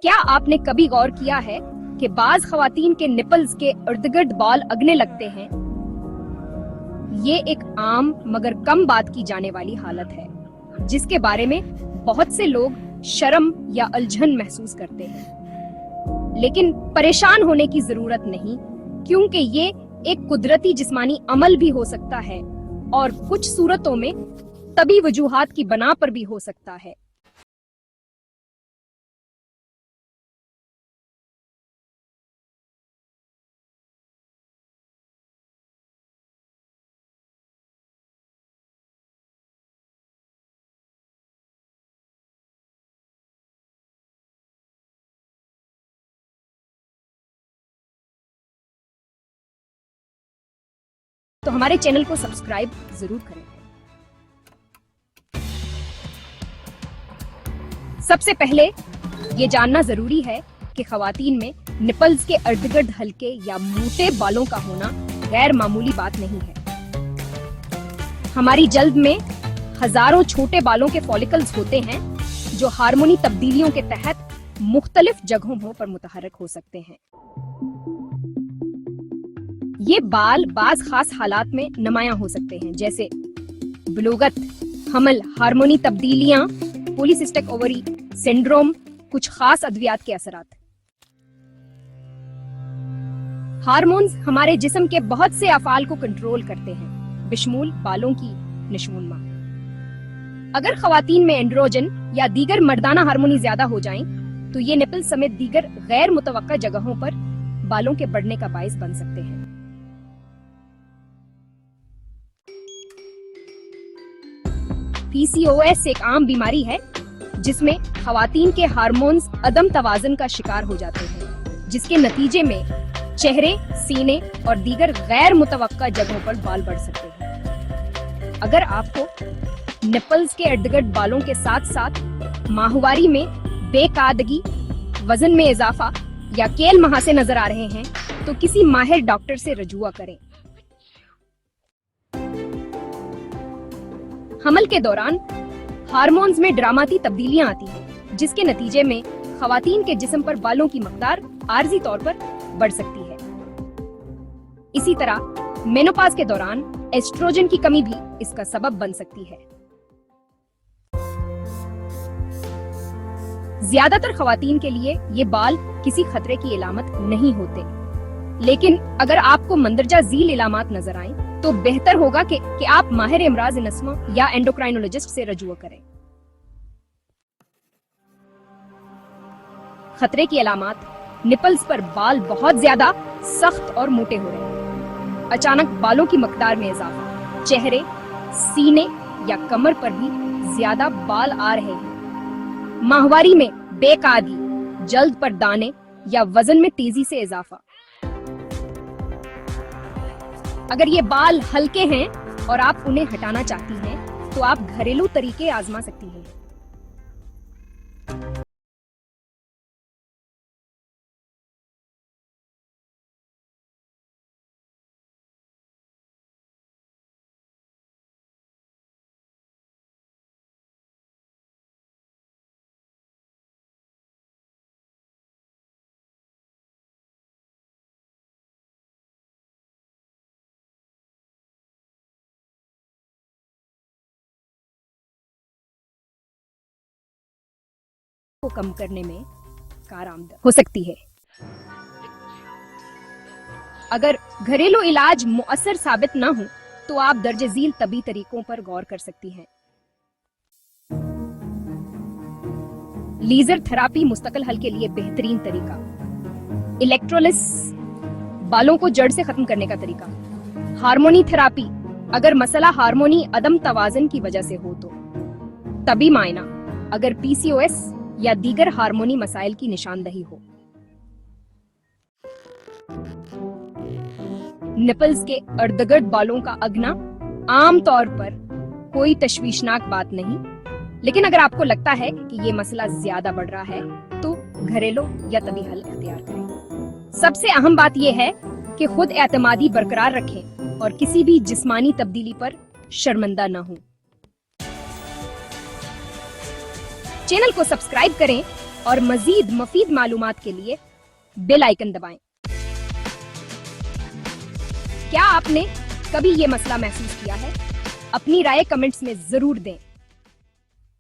क्या आपने कभी गौर किया है कि बाज खवातीन के निपल्स के इर्द-गिर्द बाल अगने लगते हैं? ये एक आम मगर कम बात की जाने वाली हालत है, जिसके बारे में बहुत से लोग शर्म या उलझन महसूस करते हैं। लेकिन परेशान होने की जरूरत नहीं, क्योंकि ये एक कुदरती जिस्मानी अमल भी हो सकता है और कुछ सूरतों में तभी वजूहात की बना पर भी हो सकता है। तो हमारे चैनल को सब्सक्राइब जरूर करें। सबसे पहले ये जानना जरूरी है कि खवातीन में निपल्स के इर्द-गिर्द हल्के या मोटे बालों का होना गैर मामूली बात नहीं है। हमारी जल्द में हजारों छोटे बालों के फॉलिकल्स होते हैं जो हार्मोनी तब्दीलियों के तहत मुख्तलिफ जगहों पर मुतहर्रिक हो सकते हैं। ये बाल बाज खास हालात में नुमायां हो सकते हैं, जैसे बलूगत, हमल, हार्मोनी तब्दीलियां, पॉलीसिस्टिक ओवरी सिंड्रोम, कुछ खास अद्वियात के असरात। हार्मोन्स हमारे जिस्म के बहुत से अफाल को कंट्रोल करते हैं, बिशमूल बालों की नशोनुमा। अगर खवातीन में एंड्रोजन या दीगर मर्दाना हार्मोनी ज्यादा हो जाएं, तो ये निपल समेत दीगर गैर मुतवक्का जगहों पर बालों के बढ़ने का बायस बन सकते हैं। PCOS एक आम बीमारी है जिसमें खवातीन के हार्मोन्स अदम तवाज़ुन का शिकार हो जाते हैं, जिसके नतीजे में चेहरे, सीने और दीगर गैर मुतवक्का जगहों पर बाल बढ़ सकते हैं। अगर आपको निपल्स के इर्द-गिर्द बालों के साथ साथ माहवारी में बेकादगी, वजन में इजाफा या केल महासे नजर आ रहे हैं, तो किसी माहिर डॉक्टर से रजुआ करें। हमल के दौरान हार्मोन्स में ड्रामाती तब्दीलियां आती हैं, जिसके नतीजे में खवातीन के जिस्म पर बालों की मकदार आर्जी तौर पर बढ़ सकती है। इसी तरह मेनोपाज के दौरान एस्ट्रोजन की कमी भी इसका सबब बन सकती है। ज्यादातर खवातीन के लिए ये बाल किसी खतरे की इलामत नहीं होते, लेकिन अगर आपको मंदरजा झील इलामात नजर आए तो बेहतर होगा कि आप माहिर इमराज नस्मा या एंडोक्राइनोलॉजिस्ट से रजुआ करें। खतरे की अलामात: निपल्स पर बाल बहुत ज्यादा सख्त और मोटे हो रहे हैं, अचानक बालों की मकदार में इजाफा, चेहरे, सीने या कमर पर भी ज्यादा बाल आ रहे हैं, माहवारी में बेकादी, जल्द पर दाने या वजन में तेजी से इजाफा। अगर ये बाल हल्के हैं और आप उन्हें हटाना चाहती हैं, तो आप घरेलू तरीके आजमा सकती हैं। को कम करने में कारआमद हो सकती है। अगर घरेलू इलाज मुअस्सर साबित ना हो, तो आप दर्जे झील तबी तरीकों पर गौर कर सकती हैं। लेजर थेरापी मुस्तकिल हल के लिए बेहतरीन तरीका। इलेक्ट्रोलिस, बालों को जड़ से खत्म करने का तरीका। हार्मोनी थेरापी, अगर मसला हार्मोनी अदम तवाज़ुन की वजह से हो तो। तभी मायना, अगर PCOS या दीगर हार्मोनी मसाइल की निशानदही हो। निपल्स के इर्द-गिर्द बालों का अगना आम तौर पर कोई तशवीशनाक बात नहीं, लेकिन अगर आपको लगता है कि ये मसला ज्यादा बढ़ रहा है, तो घरेलू या तबी हल इख्तियार करें। सबसे अहम बात यह है कि खुद एतमादी बरकरार रखें और किसी भी जिस्मानी तब्दीली पर शर्मिंदा न हो। चैनल को सब्सक्राइब करें اور مزید مفید معلومات کے لیے بیل آئیکن دبائیں۔ کیا آپ نے کبھی یہ مسئلہ محسوس کیا ہے؟ اپنی رائے کمنٹس میں ضرور دیں۔